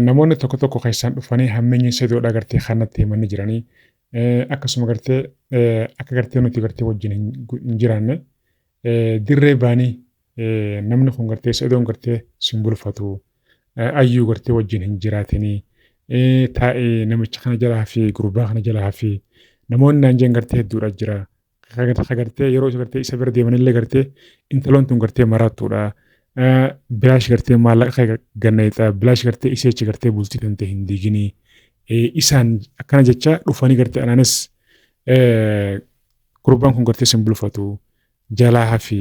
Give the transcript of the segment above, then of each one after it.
namoonni tokko keessaan dhufanii hammeenyi seedoodha gartee kanatti himanii jiranii akkasuma gartee akka gartee nuti gartee wajjin hin jiraanne dirree baanii namni kun gartee seedoon gartee simbulfatu ayyuu gartee wajjin hin jiraatinii taa'ee namicha kana jalaa fi gurbaa kana jalaa fi namoonni naan jeen gartee hedduudha jira. Gartee yeroo gartee isa bira deemanillee gartee intaloon tun gartee maraattuudha. Bilaash gartee maallaqa ganneeta bilaash gartee iseechi gartee bultii kan ta'e hin diiginii isaan akkana jecha dhufanii gartee anaanis gurbaan kun gartee simbulfatu jalaa hafi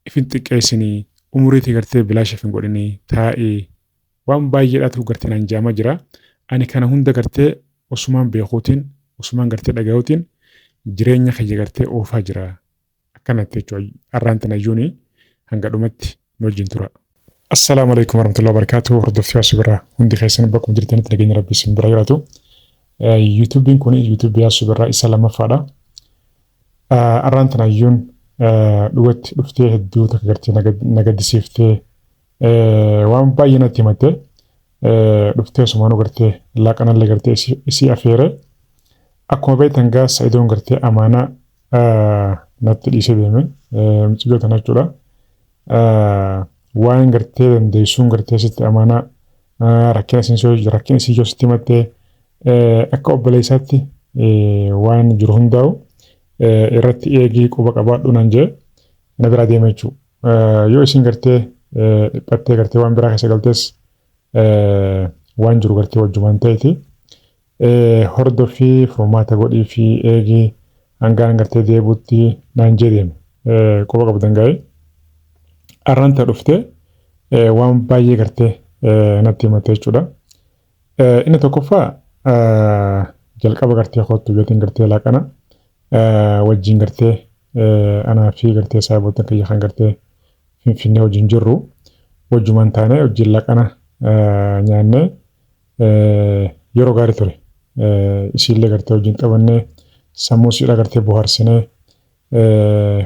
ifin xiqqeessinii umuriitii gartee bilaash hin godhinii taa'ee waan baay'eedhaatu gartee naan jaamaa jira. Ani kana hunda gartee osumaan beekuutiin osumaan gartee dhaga'uutiin jireenya kiyya gartee oofaa jira akkanatti jechuudha. Arraan tanayyuuni hanga dhumatti nu wajjin tura. Assalaamu alaikum warahmatullahi wabarakatuh. Hordoftii Yaasuu Birraa hundi keessan bakkuma jirtanitti nageenya rabbii isin bira jiraatu. YouTubein kun YouTube Yaasuu Birraa isa lammaffaadha. Arraan tanayyuun dhugatti dhuftee hedduu takka gartee nagaddisiiftee waan baay'ee natti himattee dhuftee sumaanuu gartee laaqanallee gartee isii afeere akkuma beektan gaa Sa'idoon gartee amaanaa natti dhiisee deeme mucayyoo tana jechuudha. Waan gartee dandeessuun gartee sitti amaanaa rakkina isii yoo sitti himattee akka obboleessaatti waan jiru hundaa'u irratti eegii quba qabaadhu naan jee na biraa deeme jechuudha. Yoo isin gartee dhiphattee gartee waan biraa keessa galtees waan jiru gartee wajjumaan ta'eeti. Hordofii furmaata godhii fi eegii hangaan gartee deebuutti naan jee deeme quba qabdan gaa'ee. Arraan ta'a dhuftee waan baay'ee gartee natti himattee jechuudha. Inni tokkoffaa jalqaba gartee kottu biyyatiin gartee laaqana wajjin gartee anaa fi gartee saayibootan kiyya kan gartee finfinnee wajjin jirru wajjumaan taanee wajjin laaqana nyaannee yeroo gaarii ture. Isiillee gartee wajjin qabannee sammuu siidha gartee bohaarsinee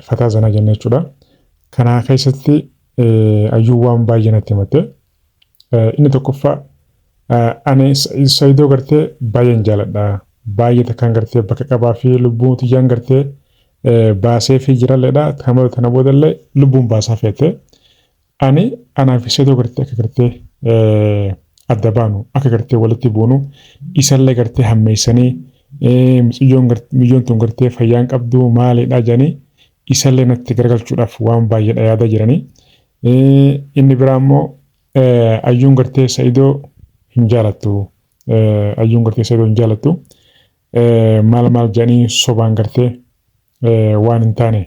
fataa zanaa jennee jechuudha. Kana keessatti ayyuu waan baay'ee natti himatte. Inni tokkoffaa ani Sayidoo gartee baay'een jaaladha. Baay'ee takkaan gartee bakka qabaa fi lubbuun tiyyaan gartee baasee fi jiralleedha. Kamala tana boodallee lubbuun baasaa feete. Ani anaa fi Sayidoo gartee akka gartee adda baanu akka gartee walitti buunu isallee gartee hammeessanii miciyyoon tun gartee fayyaan qabdu maalidha jedhanii isallee natti garagalchuudhaaf waan baay'eedha yaada jiranii. Inni biraa immoo ayyuun gartee Sayidoo hin jaalattu. Ayyuun gartee Sayidoo hin jaalattu. Maal jedhanii sobaan gartee waan hin taane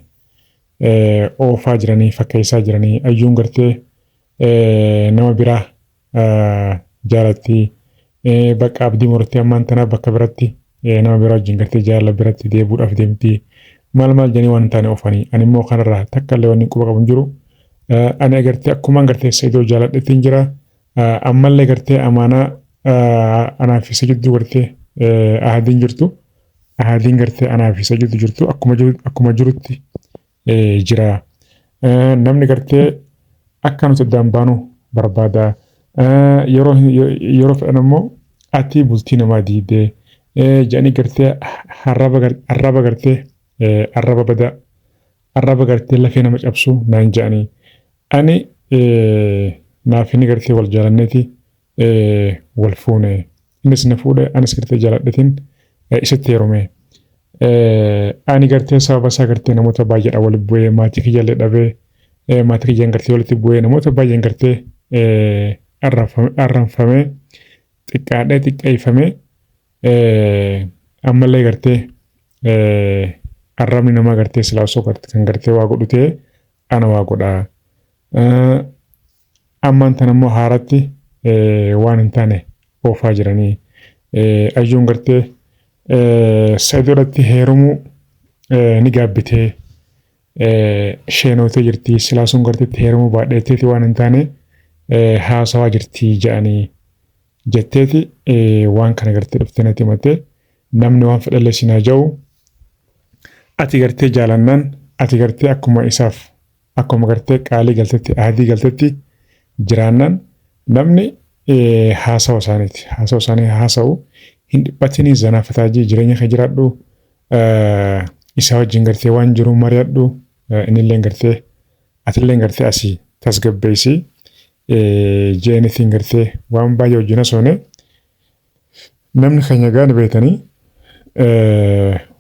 oofaa jiranii fakkeessaa jiranii ayyuun gartee nama biraa jaalatti bakka abdii murtee ammaan tana bakka biratti nama biraa wajjin gartee jaalala biratti deebuudhaaf deemti. Maal jedhanii waan hin taane oofanii. Ani immoo kanarraa takka illee waan quba qabu hin jiru. Ani agartee akkumaan gartee Sayidoo jaaladhetti hin jira. Ammallee gartee amaanaa anaa fi isa jidduu gartee ahadiin jirtu. Ahadiin gartee anaa fi isa jidduu jirtu akkuma jirutti jira. Namni gartee akka nuti addaan baanu barbaada. Yeroo fedhan immoo ati bultii namaa diidee jedhanii gartee arraba gartee arraba badaa arraba gartee lafee nama cabsu naan jedhanii. Ani naaf inni gartee wal jaalanneeti wal fuune. Innis na fuudhe anis gartee jaaladhetiin isatti heerume. Ani gartee sababa isaa gartee namoota baay'eedha walitti bu'ee maatii kiyyaallee dhabee maatii kiyyaan gartee walitti bu'ee namoota baay'een gartee arranfamee xiqqaadhee xiqqeeffamee ammallee gartee arrabni namaa gartee silaa osoo kan gartee waa godhu ta'e ana waa godhaa. Ammaan tan immoo haaratti waan hin taane oofaa jiranii. Ayyuun gartee Sayidoodhatti heerumuu ni gaabbitee sheenootee jirti. Silaa sun gartee heerumuu baadheeteeti waan hin taane haasawaa jirti jedhanii jetteeti waan kana gartee dhuftee natti himattee namni waan fedhallee sinaa ja'u ati gartee jaalannaan ati gartee akkuma isaaf akkuma gartee qaalii galtetti ahadii galtetti jiraannan namni haasawa isaaniiti. Haasawa isaanii haasa'u hin dhiphatini zanaafataa jireenya kan jiraadhu isa wajjin gartee waan jiru mari'adhu innillee gartee atillee gartee asii tasgabbeessi jeenittiin gartee waan baay'ee wajjin haasofne namni keenya gaana beekanii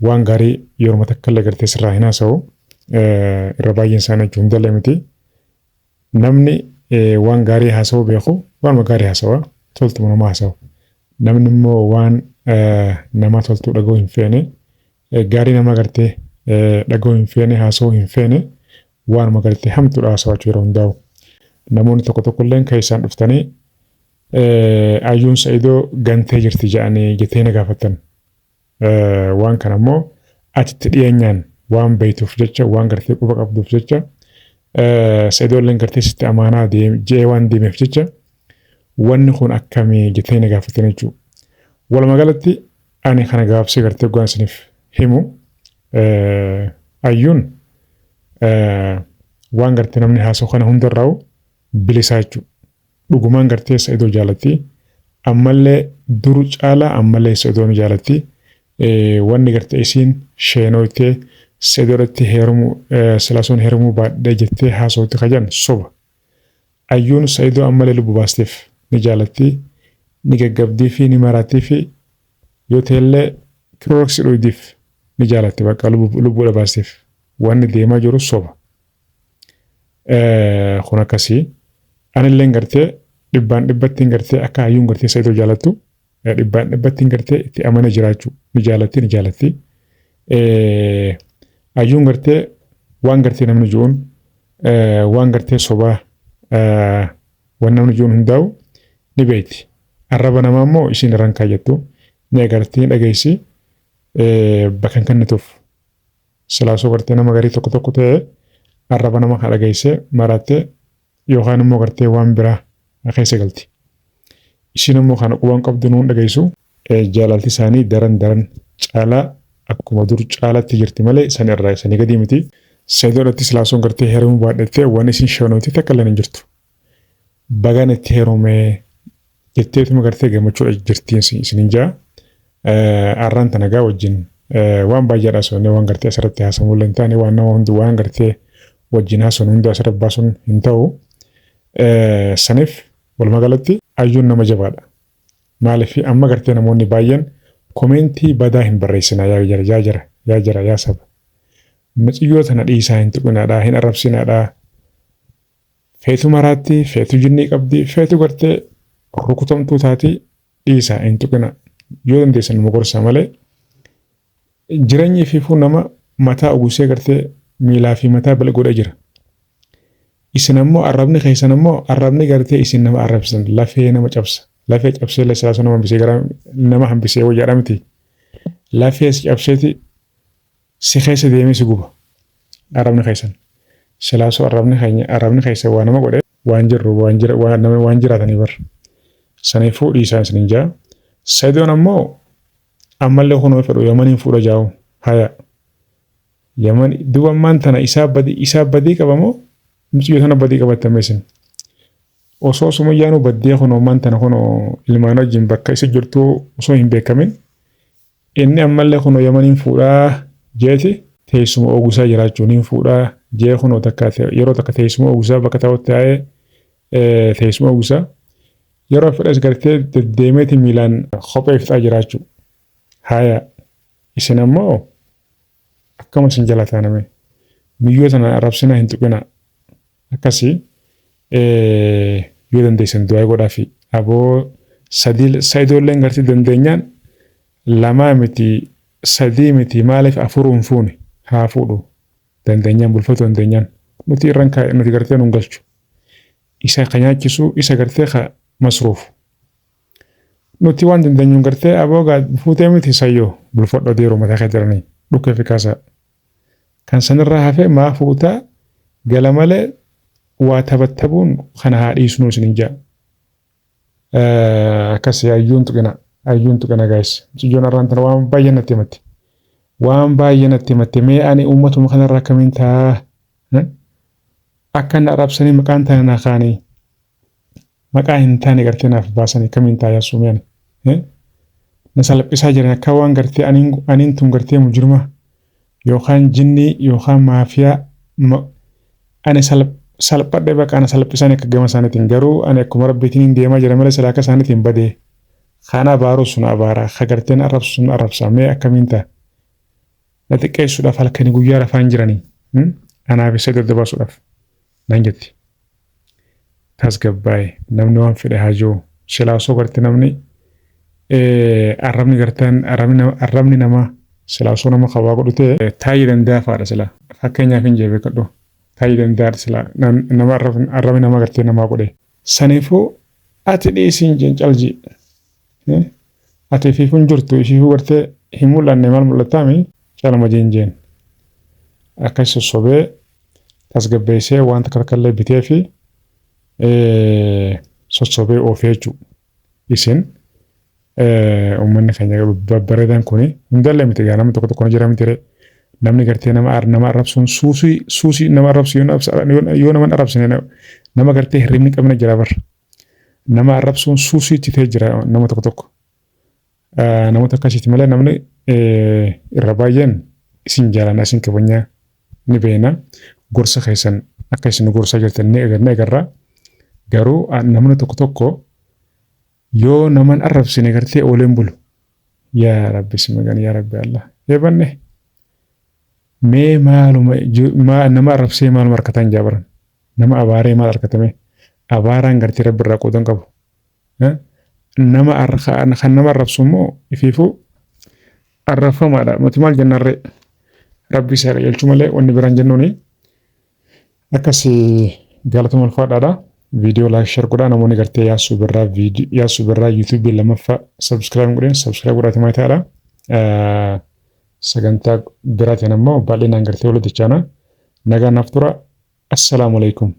waan gaarii yeroo takkallee gartee sirraa hin haasa'u irra baay'een isaanii jechuun hundallee miti namni waan gaarii haasa'uu beeku waan gaarii haasawa toltu nama haasawu namni immoo waan nama toltu dhagoo hin feene gaarii nama gartee dhagoo hin feene haasa'uu hin feene waan gartee hamtuudha haasawachuu yeroo hundaa'u namoonni tokko tokkolleen kan isaan dhuftanii ayyuun Sa'idoo gantee jirti jedhanii jettee na gaafatan waan kana immoo atitti dhiyeenyaan waan beektuuf jecha waan gartee quba qabduuf jecha Sa'idooleen gartee sitti amaanaa jee waan deemeef jecha wanni kun akkamii jettee na gaafatan jechuudha. Walumaa galatti ani kana gaafsee gartee waan isiniif himu ayyuun waan gartee namni haasa'u kana hundarraa'u bilisaa jechuudha. Dhugumaan gartee Sa'idoo jaalatti ammallee duru caalaa ammallee Sa'idoo ni jaalatti wanni gartee isiin sheenooytee Sa'idoodhatti heerumuu silaasuun heerumuu baadhee jettee haasa'utti kajan soba. Ayyuun Sa'idoo ammallee lubbu baasteef ni jaalatti ni gaggabdii fi ni maraattii fi yoo ta'ellee kirooksi dhuydiif ni jaalatti bakka lubbuudha baasteef wanni deemaa jiru soba. Kun akkasii anillee gartee dhibbaan dhibbattiin gartee akka ayyuun gartee Sa'idoo jaalattu dhibbaan dhibbattiin gartee itti amane jiraachuu ni jaalatti. Ayyuun gartee waan gartee namni jiruun waan gartee sobaa waan namni jiruun hundaa'u ni beekti. Arraba namaa immoo isiin irraan kaayyattu ni agartii dhageessi bakka kennituuf silaasoo gartee nama garii tokko tokko ta'ee arraba nama kan dhageessee maraattee yookaan immoo gartee waan biraa keessa galti. Isiin immoo kana qubaan qabdu nuun dhageessu jaalalti isaanii daran caalaa akkuma dur caalatti jirti malee san irraa sanii gadi miti. Sa'idoodhatti silaasuun gartee heerumuu baadhattee waan isin shawnooti takka illee hin jirtu. Bagaan itti heerumee jetteetuma gartee gammachuudha jirtiin isinin jaa. Arraan tana gaa wajjin waan baay'eedha sonee waan gartee asirratti haasamuu illee hin taane waan nama hundi waan gartee wajjin haasawun hundi asirratti baasuun hin ta'u. Saniif walumaa galatti ayyuun nama jabaadha. Maaliif amma gartee namoonni baay'een komentii badaa hin barreessinaa yaa jara yaa saba. Mucayyoo tana dhiisaa hin tuqinaadhaa hin arrabsinaadhaa. Feetu maraatti feetu jinnii qabdi feetu gartee rukutamtuu taati dhiisaa hin tuqina. Yoo dandeessan nama gorsaa malee jireenyi fiifuu nama mataa uwwisee gartee miilaa fi mataa bala godha jira. Isin ammoo arrabni keessan ammoo arrabni gartee isin nama arrabsan lafee nama cabsa. Lafee cabsee illee silaasoo nama hambisee wayyaadha miti. Lafee cabseeti si keessa deemee si guba. Arrabni keessan. Silaasoo arrabni keessa waa nama godhe waan jirru waan jiraatanii bar. Saniifuu dhiisaa isinin jaa. Sa'idoon ammoo ammallee kunoo fedhu Yamaniin fuudha jaa'u haya. Yaman duwwammaan tana isaa badii qabamoo mucayyoo tana badii qabattame isin. Osoo sumuyyaanuu baddee kunoo maan tana kunoo ilmaan wajjin bakka isa jirtuu osoo hin beekamin inni ammallee kunoo Yamaniin fuudhaa jeeti teessuma ogusaa jiraachuun hin fuudhaa jee kunoo yeroo takka teessuma ogusaa bakka ta'utti taa'ee teessuma ogusaa yeroo fedhas gartee deddeemeeti miilaan kophee fixaa jiraachuu. Haya isin ammoo akkama isin jala taaname miyyoo tana arrabsinaa hin tuqina akkasii yoo dandeessan du'aa godhaafi aboo Sa'idoolleen gartee dandeenyaan lamaa miti sadii miti maaliif afuruun fuune haa fuudhu dandeenyaan bulfatu dandeenyaan nuti irraan nuti gartee nun galchu isa ka nyaachisu isa gartee ka masruufu. Nuti waan dandeenyuun gartee aboo fuutee miti sayyoo bulfadho deeroo mataa kee jiranii dhukkee fi kaasaa. Kan sanirraa hafee maa fuutaa gala malee waa taphattabuun kana haa dhiisnuu isinin jaa. Akkasii ayyuun tuqina gaayis. Mucayyoon arraan tana waan baay'ee natti himatti. Waan baay'ee natti himatti mee ani uummatuma kanarraa akkamiin ta'a. Akka na arrabsanii maqaan tana naa kaanii. maqaa hin taane gartee naaf baasanii kamiin taayaa suumeen na salphisaa jiran akka waan gartee aniin tun gartee mujrima yookaan jinnii yookaan maafiyaa ani salphadhe baqa ana salphisanii akka gama isaaniitiin garuu ani akkuma rabbiitiin deemaa jira malee silaa akka isaaniitiin badee kana abaaruu sun abaaraa ka garteen arrabsu sun arrabsa mee akkamiin ta'a na xiqqeessuudhaaf halkanii guyyaa rafaan jiranii anaaf isa daddabaasuudhaaf naan jetti. Tasgabbaa'e namni waan fedhe haa jiru silaa osoo gartee namni arrabni garteen arrabni namaa silaa osoo nama qabaa godhu ta'e taa'ii danda'a faadha silaa fakkeenyaaf hin jeebee kadhu taa'ii danda'a silaa nama arrabni namaa gartee namaa godhe. Saniifuu ati dhiisiin jeencalji ati fiifun jirtu ishii gartee hin mul'anne maal mul'ataami calama jeenjeen akkas sossobee tasgabbeessee wanta kalkallee bitee fi sossobee oofee jechuudha. Isin uummanni keenya babbareedan kuni hundallee miti gaa namni tokko tokko jira miti namni gartee nama arrabsuun suusii nama arrabsu yoo nama arrabsine nama gartee hirribni qabna jira barra. Nama arrabsuun suusii itti jira nama tokko tokko. Namoota akkasiiti malee namni irra baay'een isin jaalana isin kabanya ni beena gorsa keessan akka isin gorsa jirtan ni agarra. Garuu namni tokko tokko yoo naman arrabsine gartee ooleen bulu yaa rabbi simagan yaa rabbi Allah eebanne mee maaluma nama arrabsee maaluma harkataan jaabaran nama abaaree maal harkatame abaaraan gartee rabbi irraa qoodan qabu kan nama arrabsu immoo ifiifuu arrafamaadha nuti maal jennarree rabbi isaa qajeelchu malee wanni biraan jennuuni akkasii galatuma ulfaadhaadha. Video like share godhaa namoonni gartee yaasuu birraa YouTube lammaffaa subscribe godhaati maal ta'aadha. Sagantaa biraatiin ammoo baay'inaan gartee walitti chaana nagaa naaf tura. Assalaamu alaikum.